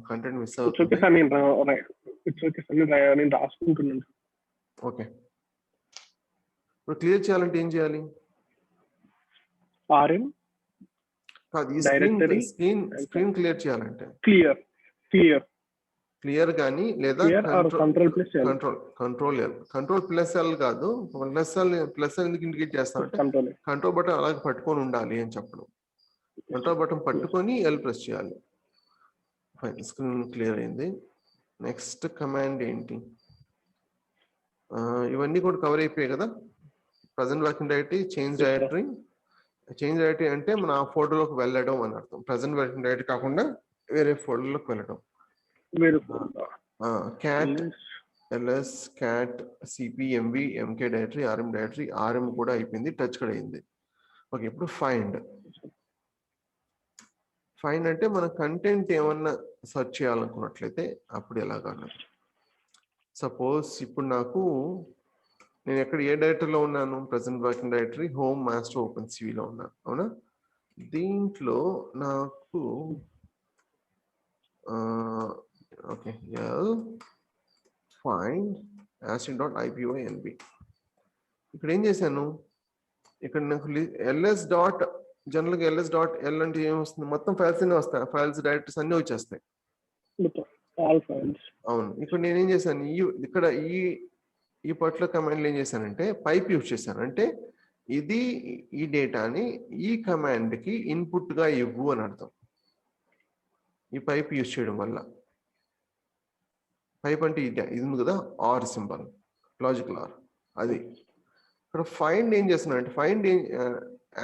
Content miss it's okay అవుతుంది. Sir, it's okay sir, నేను రాసుకుంటున్నాను. Okay, ఇప్పుడు క్లియర్ చేయాలంటే ఏం చేయాలి? ఆర్ఎం కాదు, ఈ డైరెక్టరీ స్క్రీన్ క్లియర్ చేయాలంటే క్లియర్ కానీ లేదా కంట్రోల్ ప్లస్ ఎల్ కాదు, ప్లస్ ఎల్ ఎందుకు ఇండికేట్ చేస్తామంటే కంట్రోల్ బటన్ అలాగే పట్టుకొని ఉండాలి అని చెప్పడం. కంట్రోల్ బటన్ పట్టుకొని ఎల్ ప్రెస్ చేయాలి. ఫైన్, స్క్రీన్ క్లియర్ అయింది. నెక్స్ట్ కమాండ్ ఏంటి? ఇవన్నీ కూడా కవర్ అయిపోయాయి కదా. Present working directory, change directory అంటే మన ఆ ఫోల్డర్లోకి వెళ్ళడం అని అర్థం. ప్రజెంట్ వర్కింగ్ డైరెక్టరీ కాకుండా వేరే ఫోల్డర్లోకి వెళ్ళడం. Cat LS, cat CP, MV, MK directory, RM directory, RM కూడా అయిపోయింది, టచ్ కూడా అయింది. ఓకే, ఇప్పుడు ఫైండ్ అంటే మన కంటెంట్ ఏమన్నా సెర్చ్ చేయాలనుకున్నట్లయితే అప్పుడు ఎలాగన్నా. సపోజ్ ఇప్పుడు నేను ఎక్కడ ఏ డైరెక్టరీలో ఉన్నాను? Present working directory, home, master, open సివిలో ఉన్నాను, అవునా? దీంట్లో నాకు ఓకే, ఫైండ్ astic.ipynb. ఇక్కడ ఏం చేశాను? ఇక్కడ నాకు ls.l అంటే ఏమొస్తుంది? మొత్తం ఫైల్స్ అన్నీ వస్తాయి, ఫైల్స్ డైరెక్టరీస్ అన్నీ వచ్చేస్తాయి. అవును, ఇక్కడ నేనేం చేశాను? ఇక్కడ ఈ పర్టికులర్ కమాండ్లో ఏం చేశానంటే పైప్ యూజ్ చేశాను. అంటే ఈ డేటాని ఈ కమాండ్కి ఇన్పుట్గా ఇవ్వు అని అర్థం. ఈ పైప్ యూజ్ చేయడం వల్ల, పైప్ అంటే ఇది ఉంది కదా, ఆర్ సింబల్, లాజికల్ ఆర్, అది. ఇక్కడ ఫైండ్ ఏం చేస్తున్నానంటే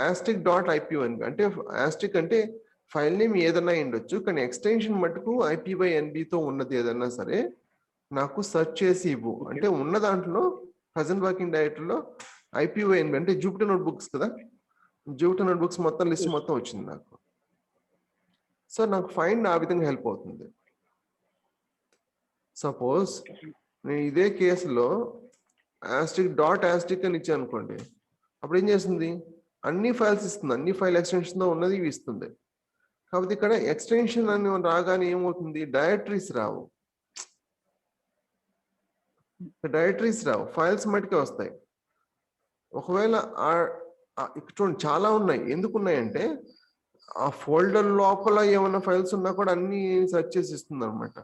astic.ipynb అంటే astic అంటే ఫైల్ నేమ్ ఏదైనా ఉండొచ్చు, కానీ ఎక్స్టెన్షన్ మటుకు IPYNBతో ఉన్నది ఏదన్నా సరే నాకు సెర్చ్ చేసి ఇవ్వు అంటే ఉన్న దాంట్లో ప్రజెంట్ వర్కింగ్ డైరెక్టరీలో IPYNB అంటే జూపిటర్ నోట్బుక్స్ కదా, జూపిటర్ నోట్బుక్స్ మొత్తం లిస్ట్ మొత్తం వచ్చింది నాకు. సో నాకు ఫైండ్ ఆ విధంగా హెల్ప్ అవుతుంది. సపోజ్ నేను ఇదే కేసులో astic అని ఇచ్చాను అనుకోండి, అప్పుడు ఏం చేస్తుంది? అన్ని ఫైల్స్ ఇస్తుంది, అన్ని ఫైల్ ఎక్స్టెన్షన్తో ఉన్నది ఇవి ఇస్తుంది. కాకపోతే ఇక్కడ ఎక్స్టెన్షన్ అని రాగానే ఏమవుతుంది? డైరెక్టరీస్ రావు, ఫైల్స్ మటుకే వస్తాయి. ఒకవేళ ఇక్కడ చూడండి చాలా ఉన్నాయి. ఎందుకు ఉన్నాయంటే ఆ ఫోల్డర్ లోపల ఏమైనా ఫైల్స్ ఉన్నా కూడా అన్ని సెర్చ్ చేసి ఇస్తుంది అనమాట.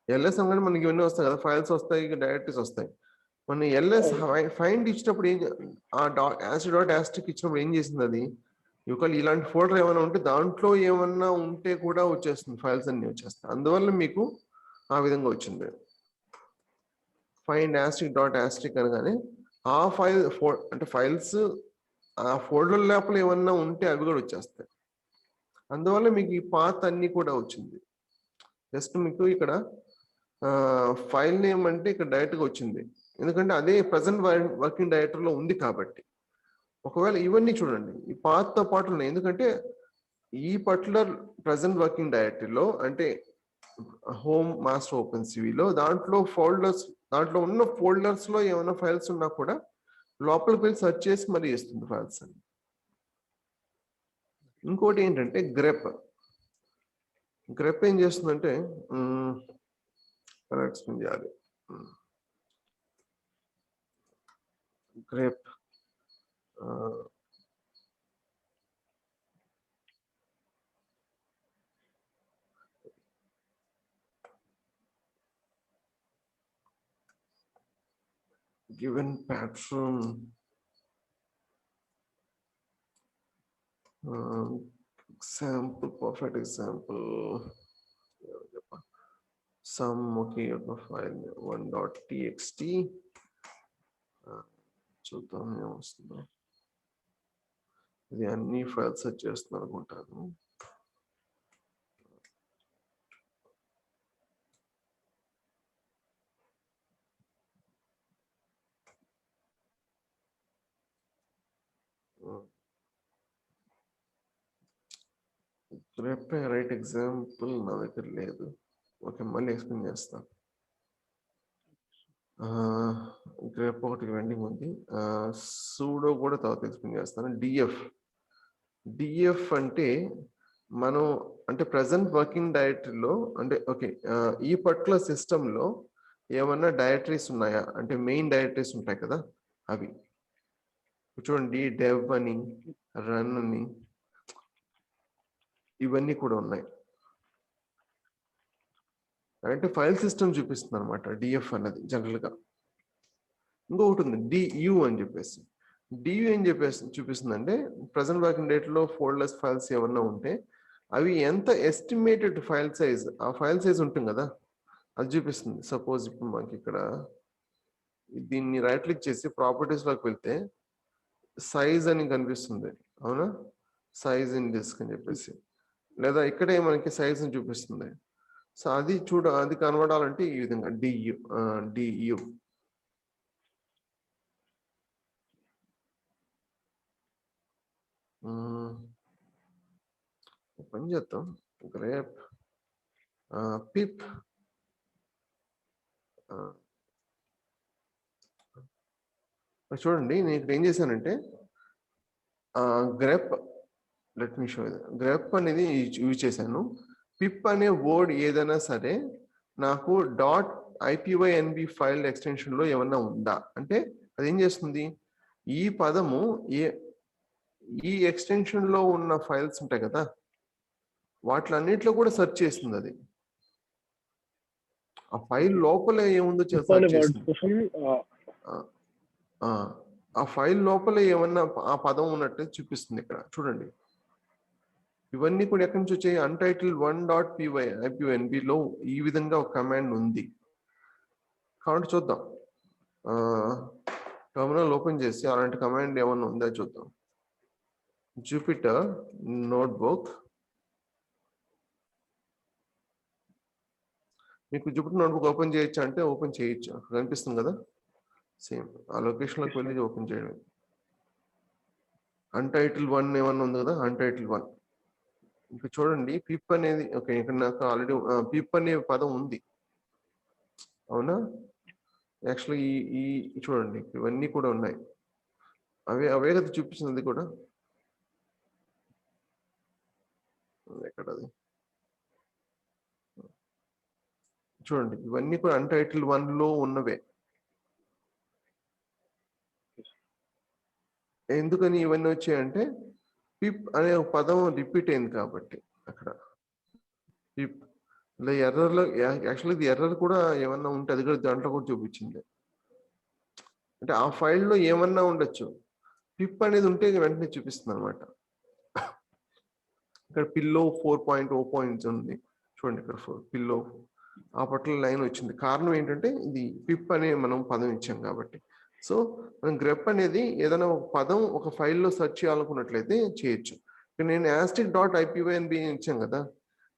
ఎల్ఎస్ అనగానే మనకి ఇవన్నీ వస్తాయి కదా, ఫైల్స్ వస్తాయి, డైరెక్టరీస్ వస్తాయి. మన ఎల్ఎస్ ఫైండ్ ఇచ్చినప్పుడు astic ఇచ్చినప్పుడు ఏం చేసింది? అది ఒకవేళ ఇలాంటి ఫోల్డర్ ఏమైనా ఉంటే దాంట్లో ఏమన్నా ఉంటే కూడా వచ్చేస్తుంది, ఫైల్స్ అన్ని వచ్చేస్తాయి. అందువల్ల మీకు ఆ విధంగా వచ్చింది. ఫైండ్ astic అనగానే ఆ అంటే ఫైల్స్ ఆ ఫోల్డర్ లోపల ఏమన్నా ఉంటే అవి కూడా వచ్చేస్తాయి. అందువల్ల మీకు ఈ పాత్ అన్ని కూడా వచ్చింది. జస్ట్ మీకు ఇక్కడ ఫైల్ నేమ్ అంటే ఇక్కడ డైరెక్ట్గా వచ్చింది, ఎందుకంటే అదే ప్రజెంట్ వర్కింగ్ డైరెక్టరీలో ఉంది కాబట్టి. ఒకవేళ ఇవన్నీ చూడండి ఈ పాత్తో పాటు ఉన్నాయి, ఎందుకంటే ఈ పర్టికులర్ ప్రజెంట్ వర్కింగ్ డైరెక్టరీలో అంటే హోమ్, మాస్టర్, ఓపెన్ సివిలో దాంట్లో ఉన్న ఫోల్డర్స్ లో ఏమైనా ఫైల్స్ ఉన్నా కూడా లోపలికి వెళ్ళి సెర్చ్ చేసి మరీ ఇస్తుంది ఫైల్స్ అని. ఇంకోటి ఏంటంటే గ్రెప్ ఏం చేస్తుందంటే ఎక్స్ప్లెయిన్ చేయాలి. Grep given pattern example, perfect example, some okay file 1.txt చూద్దాం ఏమొస్తుందో. ఇది అన్ని ఫైల్స్ సెర్చ్ చేస్తున్నాను అనుకుంటాను. రైట్ ఎగ్జాంపుల్ నా దగ్గర లేదు. ఓకే, మళ్ళీ ఎక్స్ప్లెయిన్ చేస్తాను. గ్రేప్ ఒకటి వెండింగ్ ఉంది, సూడో కూడా తర్వాత ఎక్స్ప్లెయిన్ చేస్తాను. డిఎఫ్ అంటే మనం అంటే ప్రజెంట్ వర్కింగ్ డైరెక్టరీలో అంటే ఓకే ఈ పర్టికులర్ సిస్టంలో ఏమన్నా డైరెక్టరీస్ ఉన్నాయా అంటే మెయిన్ డైరెక్టరీస్ ఉంటాయి కదా అవి చూడండి డెవ్ అని రన్ అని ఇవన్నీ కూడా ఉన్నాయి అంటే ఫైల్ సిస్టమ్ చూపిస్తుంది అనమాట డిఎఫ్ అన్నది జనరల్గా ఇంకొకటి ఉంది డియు అని చెప్పేసి డియు ఏం చెప్పేసి చూపిస్తుంది అంటే ప్రజెంట్ వర్కింగ్ డేట్లో ఫోల్డర్స్ ఫైల్స్ ఏమన్నా ఉంటే అవి ఎంత ఎస్టిమేటెడ్ ఫైల్ సైజ్ ఆ ఫైల్ సైజ్ ఉంటుంది కదా అది చూపిస్తుంది సపోజ్ ఇప్పుడు మనకి ఇక్కడ దీన్ని రైట్ క్లిక్ చేసి ప్రాపర్టీస్ లోకి వెళ్తే సైజ్ అని కనిపిస్తుంది అవునా సైజ్ ఇన్ డిస్క్ అని చెప్పేసి లేదా ఇక్కడే మనకి సైజ్ అని చూపిస్తుంది సో అది అది కనబడాలంటే ఈ విధంగా డియు పని చేద్దాం గ్రేప్ పిప్ చూడండి నేను ఇక్కడ ఏం చేశానంటే grep let me show grep అనేది యూజ్ చేశాను పిప్ అనే వర్డ్ ఏదైనా సరే నాకు .ipynb ఫైల్ ఎక్స్టెన్షన్ లో ఏమన్నా ఉందా అంటే అది ఏం చేస్తుంది ఈ పదము ఈ ఎక్స్టెన్షన్ లో ఉన్న ఫైల్స్ ఉంటాయి కదా వాటిలన్నిట్లో కూడా సెర్చ్ చేస్తుంది అది ఆ ఫైల్ లోపల ఏముందో సెర్చ్ చేస్తుంది ఆ ఫైల్ లోపల ఏమన్నా ఆ పదం ఉన్నట్టు చూపిస్తుంది ఇక్కడ చూడండి ఇవన్నీ కూడా ఎక్కడి నుంచి వచ్చాయి అన్టైటిల్ 1.py IPynb లో ఈ విధంగా ఒక కమాండ్ ఉంది కాబట్టి చూద్దాం టెర్మినల్ ఓపెన్ చేసి అలాంటి కమాండ్ ఏమన్నా ఉందా చూద్దాం జూపిటర్ నోట్బుక్ మీకు జూపిటర్ నోట్బుక్ ఓపెన్ చేయొచ్చు అంటే ఓపెన్ చేయొచ్చు కనిపిస్తుంది కదా సేమ్ ఆ లొకేషన్లోకి వెళ్ళి ఓపెన్ చేయడం అన్టైటిల్ 1 ఏమన్నా ఉంది కదా అన్టైటిల్ 1 ఇంకా చూడండి పిప్ అనేది ఓకే ఇక్కడ నాకు ఆల్రెడీ పిప్ అనే పదం ఉంది అవునా యాక్చువల్లీ ఈ చూడండి ఇవన్నీ కూడా ఉన్నాయి అవే కదా చూపిస్తుంది కూడా ఎక్కడ అది చూడండి ఇవన్నీ కూడా అన్టైటిల్ 1 లో ఉన్నవే ఎందుకని ఇవన్నీ వచ్చాయంటే పిప్ అనే ఒక పదం రిపీట్ అయింది కాబట్టి అక్కడ పిప్ ఇలా ఎర్రర్లో యాక్చువల్లీ ఇది ఎర్రర్ కూడా ఏమన్నా ఉంటే అది కూడా దాంట్లో కూడా చూపించింది అంటే ఆ ఫైల్లో ఏమన్నా ఉండొచ్చు పిప్ అనేది ఉంటే వెంటనే చూపిస్తుంది అనమాట ఇక్కడ పిల్లో 4.0 ఉంది చూడండి ఇక్కడ పిల్లో ఆ పట్ల లైన్ వచ్చింది కారణం ఏంటంటే ఇది పిప్ అనే మనం పదం ఇచ్చాం కాబట్టి సో మనం గ్రెప్ అనేది ఏదైనా ఒక పదం ఒక ఫైల్లో సెర్చ్ చేయాలనుకున్నట్లయితే చేయొచ్చు నేను ASTIC.IPynb ఇచ్చాం కదా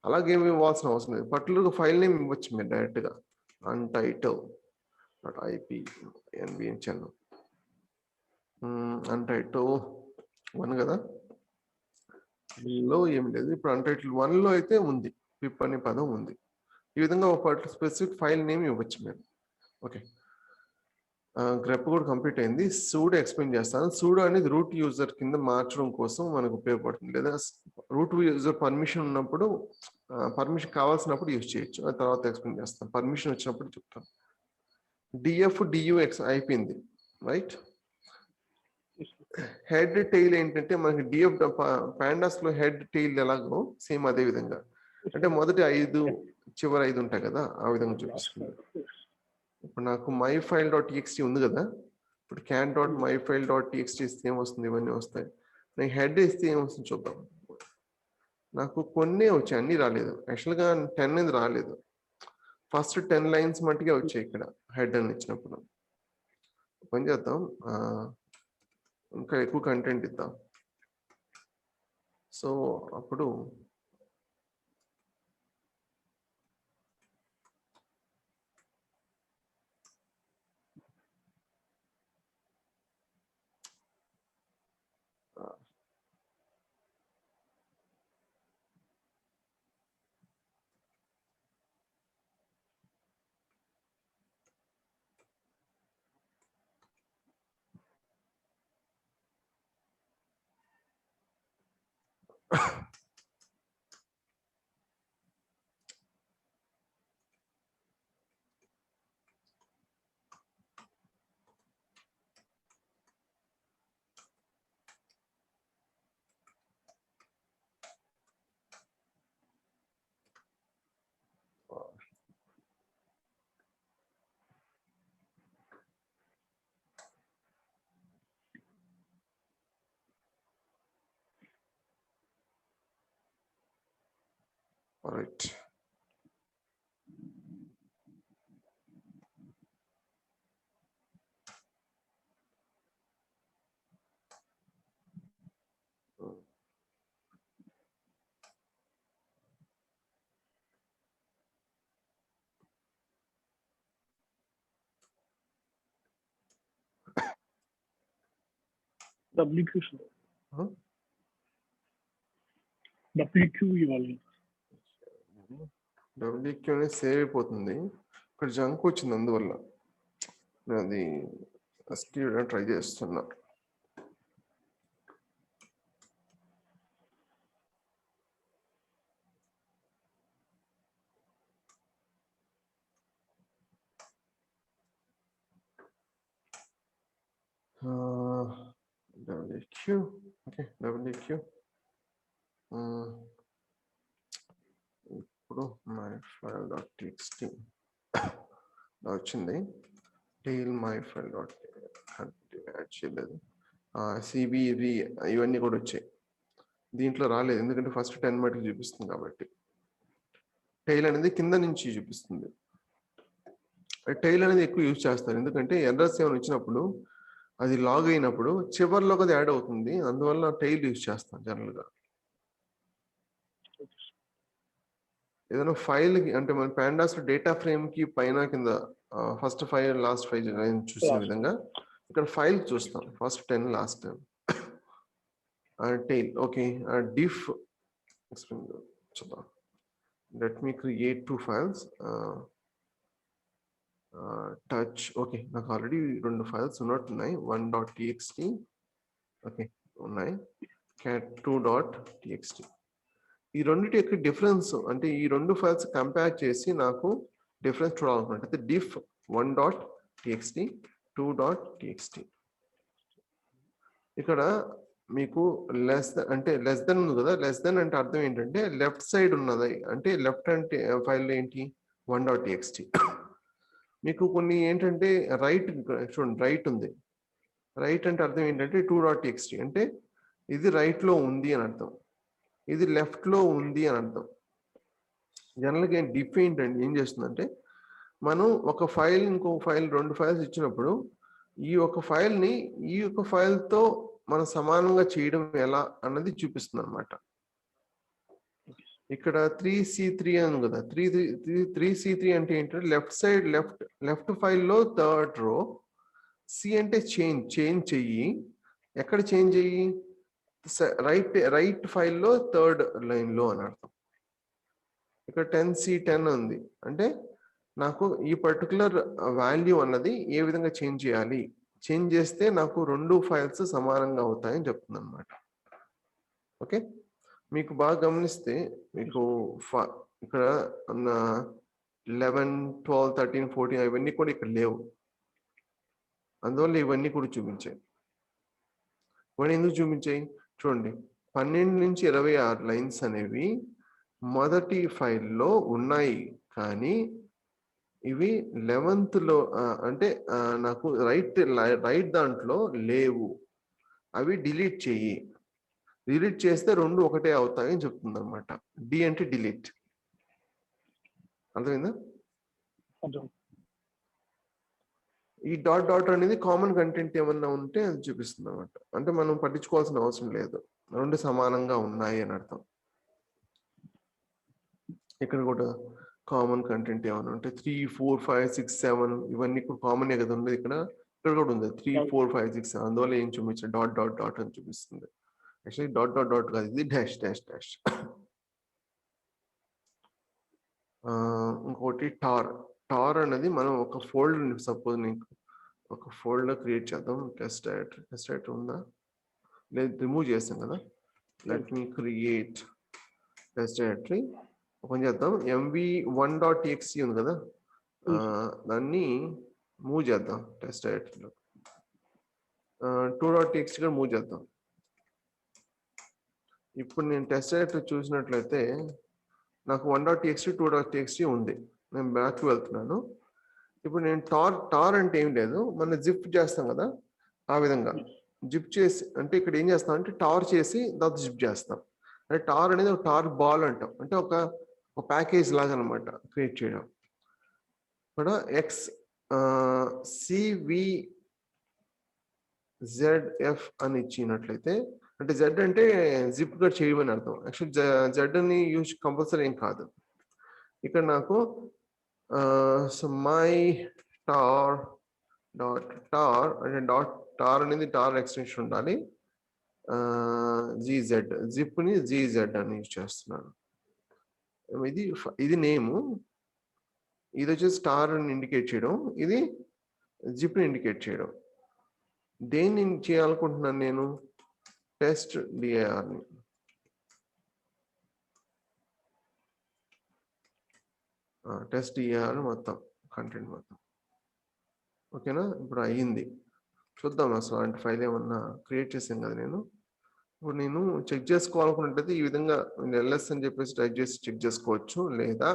అలాగే ఏమి ఇవ్వాల్సిన అవసరం లేదు పర్టికులర్గా ఫైల్ నేమ్ ఇవ్వచ్చు మీరు డైరెక్ట్గా untitled.ipynb ఇచ్చాను untitled 1 కదా లో ఏం లేదు ఇప్పుడు అన్టైటిల్ 1 లో అయితే ఉంది పిప్ అనే పదం ఉంది ఈ విధంగా ఒక స్పెసిఫిక్ ఫైల్ నేమ్ ఇవ్వచ్చు మీరు ఓకే గ్రెప్ కూడా కంప్లీట్ అయింది సూడో ఎక్స్ప్లెయిన్ చేస్తాను సూడో అనేది రూట్ యూజర్ కింద మార్చడం కోసం మనకు ఉపయోగపడుతుంది లేదా రూట్ యూజర్ పర్మిషన్ ఉన్నప్పుడు పర్మిషన్ కావాల్సినప్పుడు యూజ్ చేయొచ్చు ఆ తర్వాత ఎక్స్ప్లెయిన్ చేస్తాను పర్మిషన్ వచ్చినప్పుడు చెప్తాను డిఎఫ్ డియుఎక్స్ అయిపోయింది రైట్ హెడ్ టెయిల్ ఏంటంటే మనకి డిఎఫ్ పాండాస్ లో హెడ్ టెయిల్ ఎలాగో సేమ్ అదే విధంగా అంటే మొదటి 5 చివరి 5 ఉంటాయి కదా ఆ విధంగా చూపిస్తుంది ఇప్పుడు నాకు myfile.txt ఉంది కదా ఇప్పుడు can.myfile.txt ఇస్తే ఏమొస్తుంది ఇవన్నీ వస్తాయి నేను హెడ్ ఇస్తే ఏమొస్తుంది చూద్దాం నాకు కొన్ని వచ్చాయి అన్ని రాలేదు యాక్చువల్గా 10 అనేది రాలేదు ఫస్ట్ 10 లైన్స్ మట్టుకే వచ్చాయి ఇక్కడ హెడ్ అని ఇచ్చినప్పుడు పని చేద్దాం ఇంకా ఎక్కువ కంటెంట్ ఇద్దాం సో అప్పుడు రైట్. WQ ఇవ్వాలి. WQ అనేది సేవ్ అయిపోతుంది. ఇక్కడ జంక్ వచ్చింది, అందువల్ల అది ట్రై చేస్తున్నా. WQ, okay, WQ. ఇప్పుడు మై ఫైల్ డాట్ టీఎక్స్టీ వచ్చింది. Tail my file dot add చేయలేదు. సిబివి ఇవన్నీ కూడా వచ్చాయి. దీంట్లో రాలేదు ఎందుకంటే ఫస్ట్ 10 మటుకు చూపిస్తుంది కాబట్టి. టైల్ అనేది కింద నుంచి చూపిస్తుంది. టైల్ అనేది ఎక్కువ యూజ్ చేస్తారు ఎందుకంటే ఎర్రర్స్ ఏమైనా వచ్చినప్పుడు అది లాగ్ అయినప్పుడు చివర్లోకి అది యాడ్ అవుతుంది. అందువల్ల టైల్ యూజ్ చేస్తాం జనరల్గా. ఏదైనా ఫైల్ అంటే మన పాండాస్ డేటా ఫ్రేమ్ కి పైన కింద ఫస్ట్ 5 లాస్ట్ 5 చూసిన విధంగా ఇక్కడ ఫైల్ చూస్తాం. First 10 last 10. Tail okay. Diff చూద్దాం. Let me create 2 files. Touch okay, నాకు ఆల్రెడీ 2 ఫైల్స్ ఉన్నట్టున్నాయి. 1.txt ఓకే ఉన్నాయి. cat2.txt. ఈ రెండింటి యొక్క డిఫరెన్స్ అంటే ఈ 2 ఫైల్స్ కంపేర్ చేసి నాకు డిఫరెన్స్ చూడాలనుకుంటే diff 1.txt 2.txt. ఇక్కడ మీకు లెస్ దెన్ ఉంది కదా. లెస్ దెన్ అంటే అర్థం ఏంటంటే లెఫ్ట్ సైడ్ ఉన్నది, అంటే లెఫ్ట్ అంటే ఫైల్ ఏంటి 1.txt. మీకు కొన్ని ఏంటంటే రైట్ చూడండి, రైట్ ఉంది. రైట్ అంటే అర్థం ఏంటంటే 2.txt అంటే ఇది రైట్ లో ఉంది అని అర్థం, ఇది లెఫ్ట్ లో ఉంది అని అర్థం. జనరల్గా డిఫ్ ఏంటంటే ఏం చేస్తుందంటే మనం ఒక ఫైల్ ఇంకొక ఫైల్ 2 ఫైల్స్ ఇచ్చినప్పుడు ఈ ఒక ఫైల్ని ఈ యొక్క ఫైల్తో మనం సమానంగా చేయడం ఎలా అన్నది చూపిస్తుంది అనమాట. ఇక్కడ 3C3 అని కదా. 3C3 అంటే ఏంటంటే లెఫ్ట్ సైడ్ లెఫ్ట్ ఫైల్లో 3rd రో. సి అంటే చేంజ్ చెయ్యి. ఎక్కడ చేంజ్ చెయ్యి? రైట్ ఫైల్లో 3rd లైన్లో అని అర్థం. ఇక్కడ 10C10 ఉంది అంటే నాకు ఈ పర్టికులర్ వాల్యూ అన్నది ఏ విధంగా చేంజ్ చేయాలి, చేంజ్ చేస్తే నాకు 2 ఫైల్స్ సమానంగా అవుతాయని చెప్తుంది అనమాట. ఓకే, మీకు బాగా గమనిస్తే మీకు ఇక్కడ 11, 12, 13, 14 ఇవన్నీ కూడా ఇక్కడ లేవు. అందువల్ల ఇవన్నీ కూడా చూపించాయి. ఇవన్నీ ఎందుకు చూపించాయి చూడండి. 12 నుంచి 26 లైన్స్ అనేవి మొదటి ఫైల్లో ఉన్నాయి, కానీ ఇవి 11th లో అంటే నాకు రైట్ దాంట్లో లేవు. అవి డిలీట్ చెయ్యి. డిలీట్ చేస్తే 2 ఒకటే అవుతాయని చెప్తుంది అనమాట. డి అంటే డిలీట్. అర్థమైందా? ఈ డాట్ అనేది కామన్ కంటెంట్ ఏమన్నా ఉంటే అది చూపిస్తుంది అనమాట. అంటే మనం పట్టించుకోవాల్సిన అవసరం లేదు, 2 సమానంగా ఉన్నాయి అని అర్థం. ఇక్కడ కూడా కామన్ కంటెంట్ ఏమన్నా ఉంటే 3, 4, 5, 6, 7 ఇవన్నీ కూడా కామన్ కదా ఉండేది. ఇక్కడ కూడా ఉంది 3, 4, 5, 6, 7. అందువల్ల ఏం చూపించారు డాట్ అని చూపిస్తుంది. యాక్చువల్లీ డాట్ కాదు, ఇది డాష్. ఇంకోటి టార్ అనేది మనం ఒక ఫోల్డర్, సపోజ్ నీకు ఒక ఫోల్డర్ క్రియేట్ చేద్దాం. టెస్ట్ డైరెక్టరీ ఉందా లేదు, రిమూవ్ చేస్తాం కదా. Let me create test directory. Open చేద్దాం. mv1.txt ఉంది కదా, దాన్ని మూవ్ చేద్దాం టెస్ట్ డైరెక్టరీలో. 2.txt కూడా మూవ్ చేద్దాం. ఇప్పుడు నేను టెస్ట్ డైరెక్టరీ చూసినట్లయితే నాకు 1.txt 2.txt ఉంది. నేను బ్యాక్ వెళ్తున్నాను. ఇప్పుడు నేను టార్ అంటే ఏం లేదు, మనం జిప్ చేస్తాం కదా, ఆ విధంగా జిప్ చేసి, అంటే ఇక్కడ ఏం చేస్తాం అంటే టార్ చేసి దాన్ని జిప్ చేస్తాం. అంటే టార్ అనేది ఒక టార్ బాల్ అంటాం. అంటే ఒక ఒక ప్యాకేజ్ లాగా అనమాట క్రియేట్ చేయడం. ఇక్కడ ఎక్స్ CVZF అని ఇచ్చినట్లయితే, అంటే జెడ్ అంటే జిప్ కట్ చేయమని అర్థం. యాక్చువల్ జెడ్ అని యూజ్ కంపల్సరీ ఏం కాదు. ఇక్కడ నాకు సో మై టార్ అంటే టార్ అనేది టార్ ఎక్స్టెన్షన్ ఉండాలి. జీజెడ్ జిప్ని జీజెడ్ అని యూజ్ చేస్తున్నాను. ఇది నేము, ఇది వచ్చేసి స్టార్ అని ఇండికేట్ చేయడం, ఇది జిప్ని ఇండికేట్ చేయడం. దేన్ని చేయాలనుకుంటున్నాను నేను? టెస్ట్ డిఐఆర్ని. టెస్ట్ డిఐఆర్ మొత్తం కంటెంట్ మొత్తం ఓకేనా. ఇప్పుడు అయ్యింది, చూద్దాం అసలు అంటే ఫైల్ ఏమన్నా క్రియేట్ చేసాను కదా నేను. ఇప్పుడు నేను చెక్ చేసుకోవాలనుకున్నట్లయితే ఈ విధంగా LS అని చెప్పేసి టైప్ చేసి చెక్ చేసుకోవచ్చు, లేదా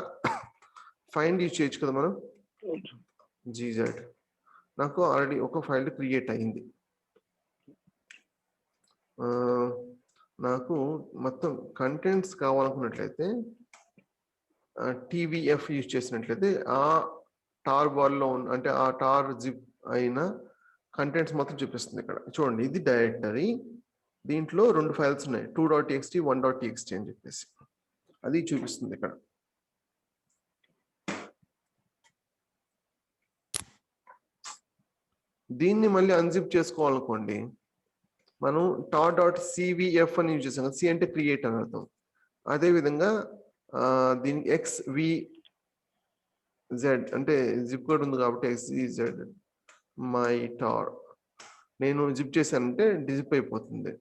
ఫైండ్ యూజ్ చేయొచ్చు కదా మనం. GZ నాకు ఆల్రెడీ ఒక ఫైల్ క్రియేట్ అయింది. నాకు మొత్తం కంటెంట్స్ కావాలనుకున్నట్లయితే TVF యూజ్ చేసినట్లయితే ఆ టార్ బార్లో అంటే ఆ టార్ జిప్ అయిన కంటెంట్స్ మొత్తం చూపిస్తుంది. ఇక్కడ చూడండి, ఇది డైరెక్టరీ, దీంట్లో 2 ఫైల్స్ ఉన్నాయి, 2.txt 1.txt అని చెప్పేసి అది చూపిస్తుంది ఇక్కడ. దీన్ని మళ్ళీ అన్జిప్ చేసుకోవాలనుకోండి, మనం tar.cvf అని యూజ్ చేసాం కదా. సి అంటే క్రియేట్ అని అర్థం. అదేవిధంగా దీని XVZ అంటే జిప్ కోడ్ ఉంది కాబట్టి XVZ మై టార్ నేను జిప్ చేశానంటే డిజిప్ అయిపోతుంది,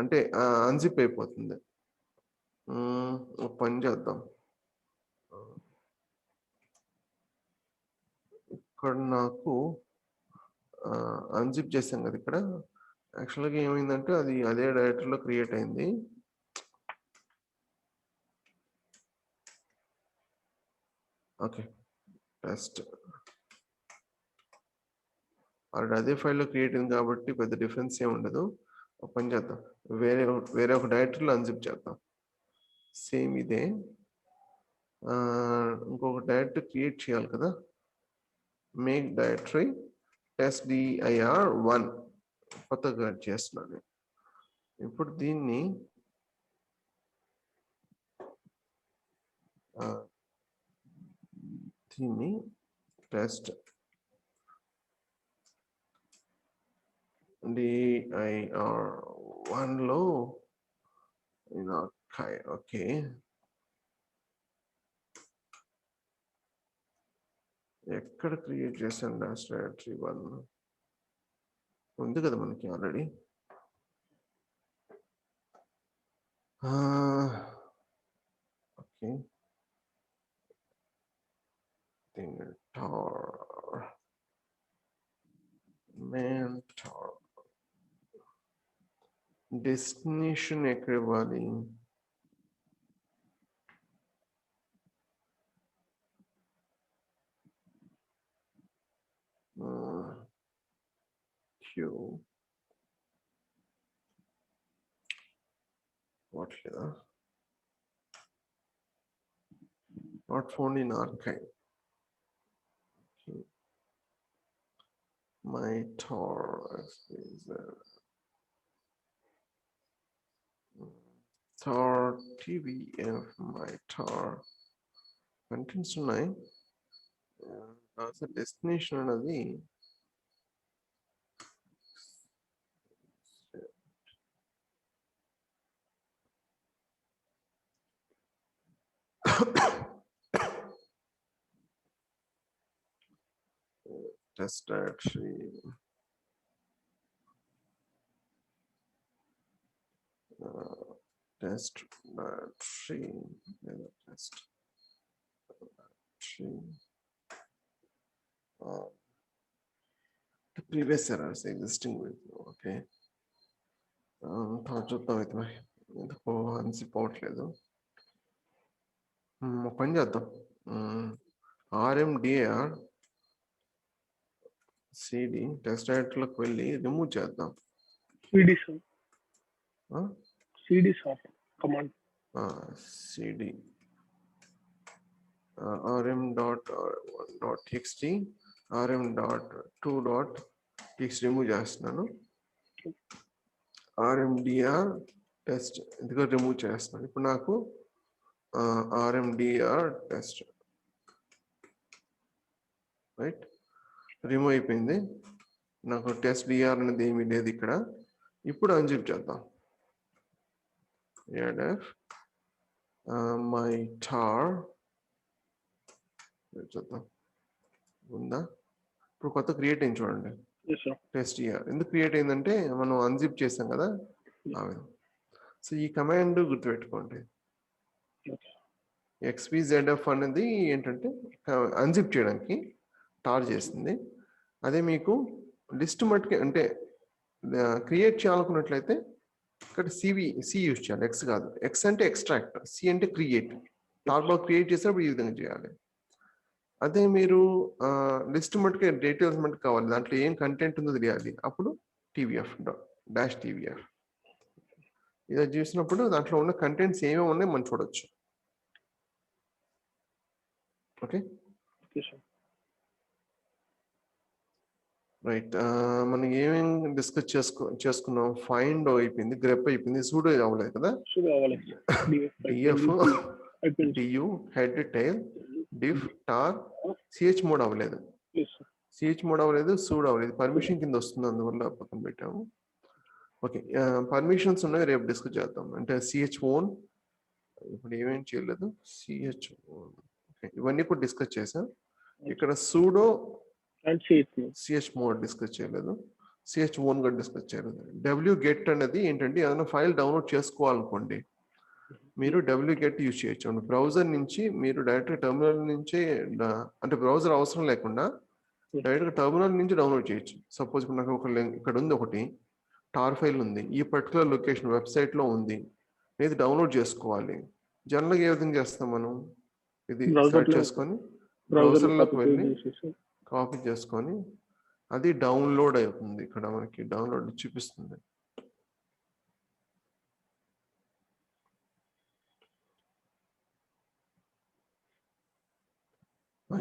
అంటే అన్జిప్ అయిపోతుంది. ఒక పని చేద్దాం, ఇక్కడ నాకు అన్జిప్ చేసాం కదా. ఇక్కడ యాక్చువల్గా ఏమైందంటే అది అదే డైరెక్టరీలో క్రియేట్ అయింది. ఓకే, టెస్ట్ ఆల్రెడీ అదే ఫైల్లో క్రియేట్ అయింది కాబట్టి పెద్ద డిఫరెన్స్ ఏమి ఉండదు. ఒక పని చేద్దాం, వేరే ఒక డైరెక్టరీలో అన్జిప్ చేద్దాం. సేమ్ ఇదే, ఇంకొక డైరెక్టరీ క్రియేట్ చేయాలి కదా. మేక్ డైరెక్టరీ టెస్ట్ dir1 కొత్తగా చేస్తున్నాను. ఇప్పుడు దీన్ని టెస్ట్ dir1 లో ఓకే. ఎక్కడ క్రియేట్ చేశాను? డాష్ డైరెక్టరీ 1 ఉంది కదా మనకి ఆల్రెడీ. ఓకే, మెంటార్ డెస్టినేషన్ ఎక్కడ ఇవ్వాలి? Queue వాట్లేదా? not found in archive. Okay. My tar is tar tvf my tar contents ఉన్నాయి. డెస్టినేషన్ అనేది test directory test directory test directory the previous errors existing with okay చూద్దాం అయితే మరి ఎందుకు అన్సిప్ అవ్వట్లేదు. పని చేద్దాం, RMDIR CD టెస్ట్ డైరెక్టరీలోకి వెళ్ళి రిమూవ్ చేద్దాం. CD soft command CD rm.1.txt rm.2.txt remove చేస్తున్నాను. rmdr టెస్ట్ ఎందుకంటే రిమూవ్ చేస్తున్నాను. ఇప్పుడు నాకు rmdr టెస్ట్ రైట్ రిమూవ్ అయిపోయింది. నాకు టెస్ట్ డిఆర్ అనేది ఏమీ లేదు ఇక్కడ. ఇప్పుడు అన్జిప్ చేద్దాం. adf my tar చూద్దాం ఉందా. ఇప్పుడు కొత్త క్రియేట్ అయింది చూడండి టెస్ట్ డిఆర్. ఎందుకు క్రియేట్ అయిందంటే మనం అన్జిప్ చేసాం కదా. సో ఈ కమాండ్ గుర్తుపెట్టుకోండి. xpzf అనేది ఏంటంటే అన్జిప్ చేయడానికి టార్ చేసింది. అదే మీకు లిస్ట్ మట్టుకి అంటే క్రియేట్ చేయాలనుకున్నట్లయితే ఇక్కడ సి యూజ్ చేయాలి, ఎక్స్ కాదు. ఎక్స్ అంటే ఎక్స్ట్రాక్ట్, సి అంటే క్రియేట్. టార్బో క్రియేట్ చేసినప్పుడు ఈ విధంగా చేయాలి. అదే మీరు లిస్ట్ మట్టుకి డీటెయిల్స్ మట్టుకు కావాలి, దాంట్లో ఏం కంటెంట్ ఉందో తెలియాలి, అప్పుడు టీవీఎఫ్ -tvf ఇలా చేసినప్పుడు దాంట్లో ఉన్న కంటెంట్స్ ఏమేమి ఉన్నాయో మనం చూడొచ్చు. Okay right. మనం ఏమేమి డిస్కస్ చేసుకున్నాం. ఫైండ్ అయిపోయింది, గ్రెప్ అయిపోయింది, సూడో అవ్వలేదు కదా. DF DU head tail diff tar chmod అవ్వలేదు. సిహెచ్ మోడ్ అవ్వలేదు, సూడో అవ్వలేదు. పర్మిషన్ కింద వస్తుంది, అందువల్ల పక్కన పెట్టాము. ఓకే పర్మిషన్స్ ఉన్నాయి, రేపు డిస్కస్ చేద్దాం. అంటే సిహెచ్ ఓన్ ఇప్పుడు ఏమేం చేయలేదు. సిహెచ్ ఓన్ ఇవన్నీ కూడా డిస్కస్ చేసాం. ఇక్కడ సూడో సిహెచ్ మోడ్ డిస్కస్ చేయలేదు, సిహెచ్ ఓన్ కూడా డిస్కస్ చేయలేదు. wget అనేది ఏంటంటే ఏదైనా ఫైల్ డౌన్లోడ్ చేసుకోవాలనుకోండి, మీరు wget యూజ్ చేయొచ్చు. బ్రౌజర్ నుంచి మీరు డైరెక్ట్ టెర్మినల్ నుంచే, అంటే బ్రౌజర్ అవసరం లేకుండా డైరెక్ట్ టెర్మినల్ నుంచి డౌన్లోడ్ చేయొచ్చు. సపోజ్ ఇప్పుడు నాకు ఇక్కడ ఉంది ఒకటి టార్ ఫైల్ ఉంది, ఈ పర్టికులర్ లొకేషన్ వెబ్సైట్ లో ఉంది, ఇది డౌన్లోడ్ చేసుకోవాలి. జనరల్గా ఏ విధంగా చేస్తాం మనం, ఇది సెలెక్ట్ చేసుకొని బ్రౌజర్లోకి వెళ్ళి కాపీ చేసుకొని అది డౌన్లోడ్ అవుతుంది. ఇక్కడ మనకి డౌన్లోడ్ చూపిస్తుంది.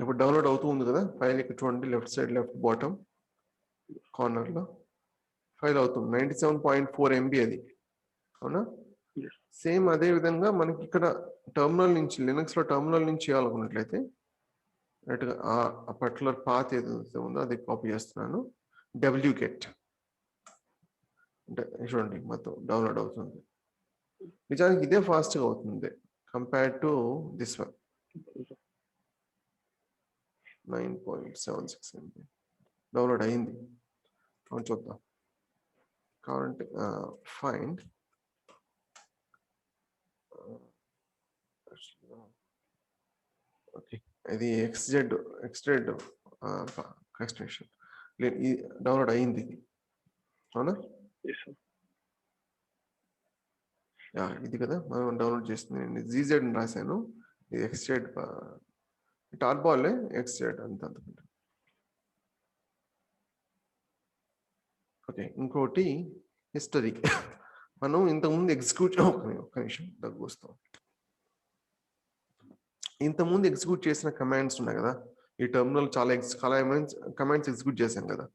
ఇప్పుడు డౌన్లోడ్ అవుతూ ఉంది కదా ఫైల్. ఇక్కడ చూడండి left side left bottom corner లో ఫైల్ అవుతుంది. 97.4 MB అది, అవునా. సేమ్ అదే విధంగా మనకి ఇక్కడ టెర్మినల్ నుంచి, లినక్స్ లో టెర్మినల్ నుంచి చేయాలనుకున్నట్లయితే డైరెక్ట్గా ఆ పర్టికులర్ పాత్ ఏదైతే ఉందో అది కాపీ చేస్తున్నాను. wget అంటే చూడండి మొత్తం డౌన్లోడ్ అవుతుంది. నిజానికి ఇదే ఫాస్ట్గా అవుతుంది compare to this one. 9.76 MB download అయింది. చూద్దాం కావాలంటే ఫైండ్ ఓకే ఇది xz ఎక్స్టెన్షన్ డౌన్లోడ్ అయింది, అవునా. ఇది కదా మనం డౌన్లోడ్ చేసింది. నేను ZZ అని రాశాను, ఇది xz టార్బాల్ xz అంత. ఓకే ఇంకోటి హిస్టరీ. మనం ఇంతకుముందు ఎగ్జిక్యూట్ ఒక్క నిమిషం దగ్గు వస్తాం. ఇంతకుముందు ఎగ్జిక్యూట్ చేసిన కమాండ్స్ ఉన్నాయి కదా, ఈ టర్మినల్ చాలా కమాండ్స్ ఎగ్జిక్యూట్ చేశాం కదా.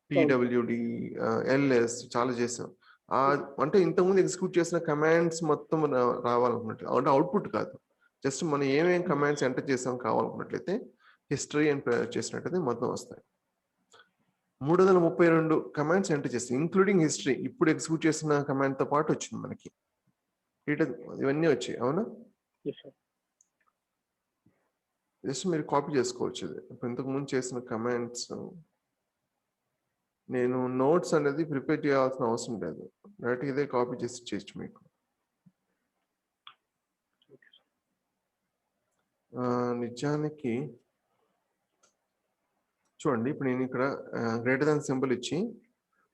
pwd ls చాలా చేసాం. అంటే ఇంతకుముందు ఎగ్జిక్యూట్ చేసిన కమాండ్స్ మొత్తం రావాలనుకున్నట్టు, అంటే అవుట్పుట్ కాదు, జస్ట్ మనం ఏమేం కమాండ్స్ ఎంటర్ చేసాం కావాలనుకున్నట్లయితే హిస్టరీ అని చేసినట్టయితే మొత్తం వస్తాయి. 332 కమాండ్స్ ఎంటర్ చేస్తాం ఇంక్లూడింగ్ హిస్టరీ. ఇప్పుడు ఎగ్జిక్యూట్ చేసిన కమాండ్ తో పాటు వచ్చింది మనకి, ఇవన్నీ వచ్చాయి, అవునా. జస్ట్ మీరు కాపీ చేసుకోవచ్చు. ఇది ఇప్పుడు ఇంతకు ముందు చేసిన కమాండ్స్ నేను నోట్స్ అనేది ప్రిపేర్ చేయాల్సిన అవసరం లేదు, డైరెక్ట్ ఇదే కాపీ చేసి చేయొచ్చు మీకు. నిజానికి చూడండి ఇప్పుడు నేను ఇక్కడ గ్రేటర్ దాన్ సింబల్ ఇచ్చి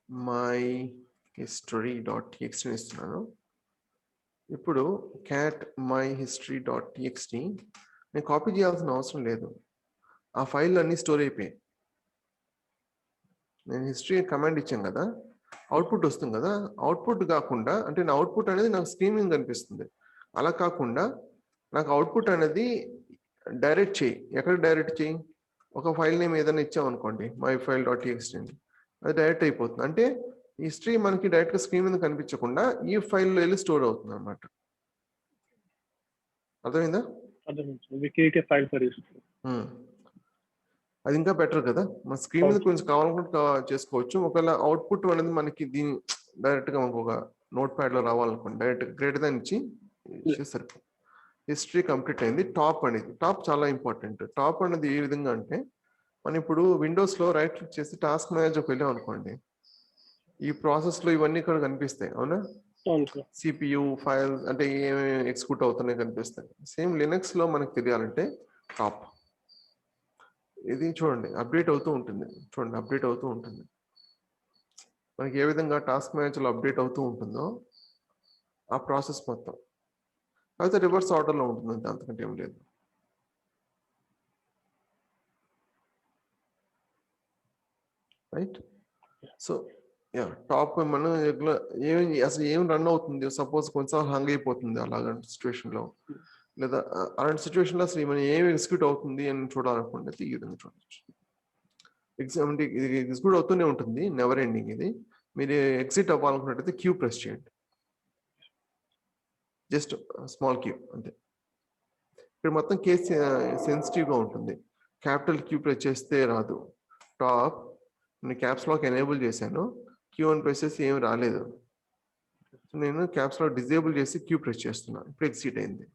మై history.txt ఇస్తున్నాను. ఇప్పుడు క్యాట్ మై history.txt నేను కాపీ చేయాల్సిన అవసరం లేదు, ఆ ఫైల్ అన్ని స్టోర్ అయిపోయాయి. నేను హిస్టరీ కమాండ్ ఇచ్చాను కదా, అవుట్పుట్ వస్తుంది కదా. అవుట్పుట్ కాకుండా అంటే నా అవుట్పుట్ అనేది నాకు స్క్రీన్ మీద కనిపిస్తుంది, అలా కాకుండా నాకు అవుట్పుట్ అనేది డైరెక్ట్ చేయి. ఎక్కడ డైరెక్ట్ చేయి? ఒక ఫైల్ నేమ్ ఏదైనా ఇచ్చామనుకోండి, మై ఫైల్ డాట్ టీఎక్స్టీ అని, అది డైరెక్ట్ అయిపోతుంది. అంటే హిస్టరీ మనకి డైరెక్ట్గా స్క్రీన్ మీద కనిపించకుండా ఈ ఫైల్లో వెళ్ళి స్టోర్ అవుతుంది అనమాట. అర్థమైందా? వికీకే ఫైల్ ఫర్ హిస్టరీ. అది ఇంకా బెటర్ కదా. మన స్క్రీన్ మీద కొంచెం కావాలనుకుంటే చేసుకోవచ్చు. ఒకవేళ అవుట్పుట్ అనేది మనకి దీని డైరెక్ట్గా మనకు ఒక నోట్ ప్యాడ్లో రావాలనుకోండి, డైరెక్ట్ గ్రేటర్ దాన్ ఇచ్చి సరిపోతుంది. హిస్టరీ కంప్లీట్ అయింది. టాప్ అనేది, టాప్ చాలా ఇంపార్టెంట్. టాప్ అనేది ఏ విధంగా అంటే, మనం ఇప్పుడు విండోస్లో రైట్ క్లిక్ చేసి టాస్క్ మేనేజర్కి వెళ్ళాం అనుకోండి, ఈ ప్రాసెస్లో ఇవన్నీ కూడా కనిపిస్తాయి. అవునా? సిపియు ఫైల్స్ అంటే ఏమేమి ఎగ్జిక్యూట్ అవుతున్నాయి కనిపిస్తాయి. సేమ్ లినక్స్లో మనకు తెలియాలంటే టాప్ ఇది చూడండి, అప్డేట్ అవుతూ ఉంటుంది. చూడండి, అప్డేట్ అవుతూ ఉంటుంది. మనకి ఏ విధంగా టాస్క్ మేనేజర్లో అప్డేట్ అవుతూ ఉంటుందో ఆ ప్రాసెస్ మొత్తం అయితే రివర్స్ ఆర్డర్లో ఉంటుంది, అంతే, అంతకంటే ఏం లేదు. రైట్. సో యా, టాప్ మనం అసలు ఏం రన్ అవుతుంది, సపోజ్ కొంచెం హంగ్ అయిపోతుంది అలాంటి సిచ్యువేషన్లో, లేదా అలాంటి సిచ్యువేషన్లో అసలు మనం ఏం ఎగ్జిక్యూట్ అవుతుంది అని చూడాలనుకుంటే ఈ విధంగా చూడవచ్చు. అంటే ఇది ఎగ్జిక్యూట్ అవుతూనే ఉంటుంది, నెవర్ ఎండింగ్. ఇది మీరు ఎగ్జిట్ అవ్వాలనుకున్నట్టయితే క్యూ ప్రెస్ చేయండి, జస్ట్ స్మాల్ క్యూ అంతే. ఇక్కడ మొత్తం కేస్ సెన్సిటివ్గా ఉంటుంది. క్యాపిటల్ క్యూ ప్రెస్ చేస్తే రాదు. టాప్ నేను క్యాప్స్ లాక్ ఎనేబుల్ చేశాను, క్యూ అని ప్రెస్ చేసి ఏం రాలేదు. నేను క్యాప్స్ లాక్ డిజేబుల్ చేసి క్యూ ప్రెస్ చేస్తున్నాను, ఇప్పుడు ఎగ్జిట్ అయింది.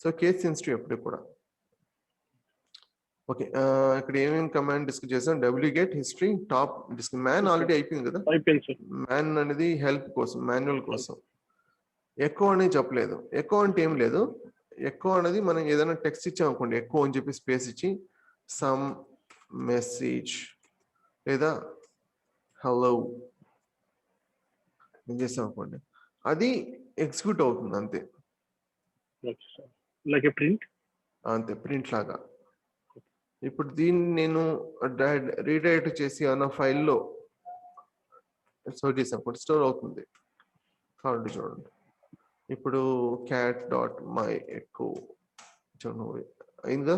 సో కేస్ సెన్సిటివ్ ఎప్పుడు కూడా. ఓకే, ఇక్కడ ఏమేమి కమాండ్ డిస్కస్ చేసాం? డబ్ల్యూగెట్ history top disk. Man already అయిపోయింది కదా. మ్యాన్ అనేది హెల్ప్ కోసం, మాన్యువల్ కోసం. ఎకో అనేది చెప్పలేదు. ఎకో అంటే ఏం లేదు. ఎకో అనేది మనం ఏదైనా టెక్స్ట్ ఇచ్చామనుకోండి, ఎకో అని చెప్పి స్పేస్ ఇచ్చి సమ్ మెసేజ్ లేదా హలో ఏం చేసాం అనుకోండి, అది ఎగ్జిక్యూట్ అవుతుంది అంతే. లైక్ ప్రింట్ అంతే, ప్రింట్ లాగా. ఇప్పుడు దీన్ని నేను రీడైరెక్ట్ చేసి అన్న ఫైల్లో స్టోర్ చేసాను, స్టోర్ అవుతుంది. కాబట్టి చూడండి, ఇప్పుడు క్యాట్ డాట్ మై ఎకో చూడండి అయిందా.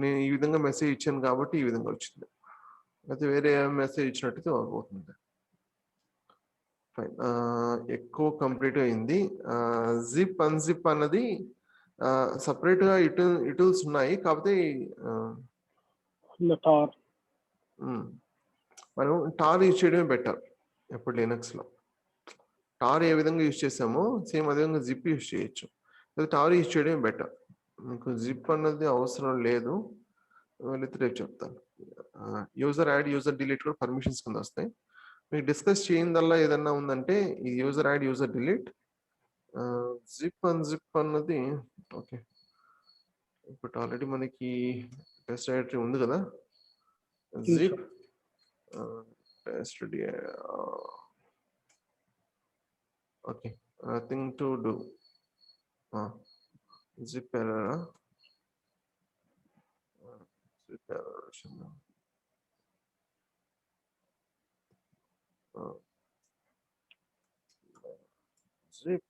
నేను ఈ విధంగా మెసేజ్ ఇచ్చాను కాబట్టి ఈ విధంగా వచ్చింది. అయితే వేరే మెసేజ్ ఇచ్చినట్టయితే అవుతుంది. ఫైన్, ఎక్కువ కంప్లీట్ అయింది. జిప్ అన్జిప్ అన్నది సపరేట్గా యూటిల్స్ ఉన్నాయి, కాకపోతే మనం టార్ యూజ్ చేయడమే బెటర్. ఎప్పుడు లినక్స్లో టార్ ఏ విధంగా యూజ్ చేసామో సేమ్ అదే విధంగా జిప్ యూజ్ చేయొచ్చు. టార్ యూజ్ చేయడమే బెటర్. మీకు జిప్ అన్నది అవసరం లేదు, వెళ్ళితే రేపు చెప్తాను. యూజర్ యాడ్ యూజర్ డిలీట్ కూడా పర్మిషన్స్ కింద వస్తాయి. మీకు డిస్కస్ చేయిందల్లా ఏదన్నా ఉందంటే ఈ user add user delete. Zip unzip అన్నది ఓకే, ఇప్పుడు ఆల్రెడీ మనకి టెస్ట్ డైరెక్టరీ ఉంది కదా. Zip test okay, nothing to do. Zip error, zip error వచ్చిందా? జిప్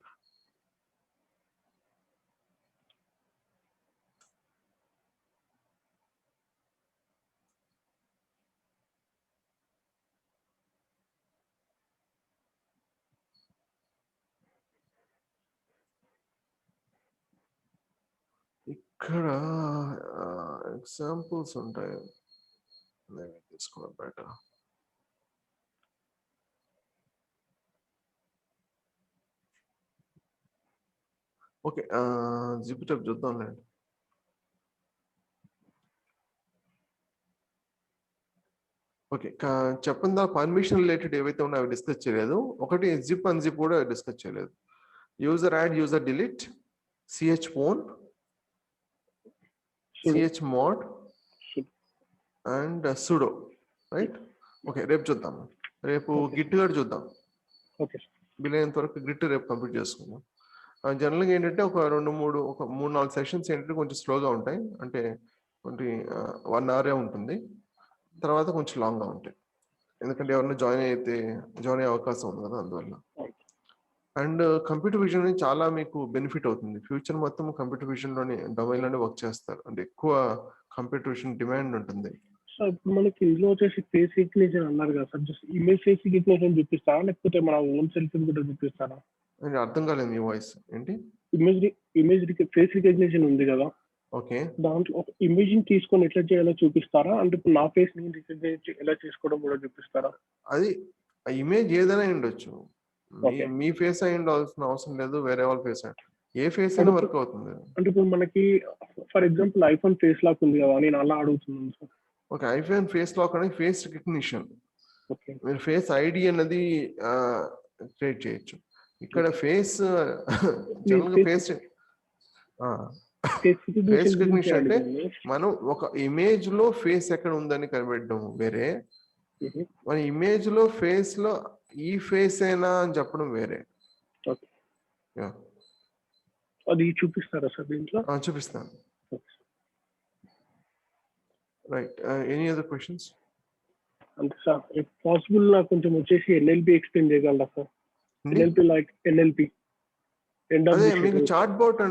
ఇక్కడ ఎగ్జాంపుల్స్ ఉంటాయి, తీసుకోవాలి బెటర్. ఓకే, జిప్ టైప్ చూద్దాంలేండి. ఓకే, చెప్పండి, పర్మిషన్ రిలేటెడ్ ఏవైతే ఉన్నాయో అవి డిస్కస్ చేయలేదు. ఒకటి జిప్ అన్జిప్ కూడా డిస్కస్ చేయలేదు. User add user delete, CH own, CH mode and sudo. Right. Okay, రేపు చూద్దాం. రేపు గిట్ కూడా చూద్దాం. వీలైనంత వరకు గిట్ రేపు కంప్లీట్ చేసుకుందాం. జనరల్గా ఏంటంటే ఒక 3-4 సెషన్స్ ఏంటంటే కొంచెం స్లోగా ఉంటాయి, అంటే 1 hour ఉంటుంది. తర్వాత కొంచెం లాంగ్గా ఉంటాయి, ఎందుకంటే ఎవరైనా జాయిన్ అయ్యే అవకాశం ఉంది కదా, అందువల్ల. అండ్ కంప్యూటర్ విజన్ చాలా మీకు బెనిఫిట్ అవుతుంది. ఫ్యూచర్ మొత్తం కంప్యూటర్ విజన్‌లోనే డొమైన్‌లోనే వర్క్ చేస్తారు. అంటే ఎక్కువ కంప్యూటర్ విజన్ డిమాండ్ ఉంటుంది. సో ఇప్పుడు మనకి ఇందులో వచ్చేసి ఫేస్ రికగ్నిషన్ అన్నారు కదా sir, just image face recognition చూపిస్తారా, లేకపోతే మన ఓన్ సెల్ఫ్ కూడా చూపిస్తారా? అది అర్థం కాలేదు మీ వాయిస్. ఏంటి? ఇమేజ్ ఫేస్ రికగ్నిషన్ ఉంది కదా, ఓకే. దాంట్లో ఒక ఇమేజ్ తీసుకొని ఎట్లా చేయాలో చూపిస్తారా, అంటే ఇప్పుడు నా ఫేస్ నేను రికగ్నైజ్ ఎలా చేసుకోవడం కూడా చూపిస్తారా? అది ఆ ఇమేజ్ ఏదైనా అయ్యుండొచ్చు. ఓకే. మీ ఫేస్ అయ్యుండాల్సిన అవసరం లేదు. వేరే వాళ్ళ ఫేస్ ఏ ఫేస్ అంటే అయినా ఇప్పుడు వర్క్ అవుతుంది. అంటే ఇప్పుడు మనకి for example iPhone face lock ఉంది కదా, నేను అలా అడుగుతున్నాను sir. Okay. IPhone face lock అనేది ఫేస్ రికగ్నిషన్. ఓకే. మీరు ఫేస్ ఐడి అన్నది క్రియేట్ చేయొచ్చు. ఇక్కడ ఫేస్ జనరల్‌గా ఫేస్ ఫేస్ ఫేస్ రికగ్నిషన్ గురించి రికగ్నిషన్ అంటే అడిగాను. మనం ఒక ఇమేజ్‌లో ఫేస్ ఎక్కడ ఉందని కనిపెట్టడం వేరే. మన ఇమేజ్‌లో ఫేస్‌లో ఈ ఫేసేనా అని చెప్పడం వేరే. ఓకే. యాహ్! అది చూపిస్తారా సార్ దీంట్లో? చూపిస్తాను. Okay. Right. Any other questions? అంతే సార్. ఇఫ్ పాసిబుల్ నాకు కొంచెం వచ్చేసి ఎన్ఎల్పి ఎక్స్‌ప్లెయిన్ చేయగలరా సార్? అండి? NLP like NLP end of అదే ది మీకు షెడ్యూల్. Chat boat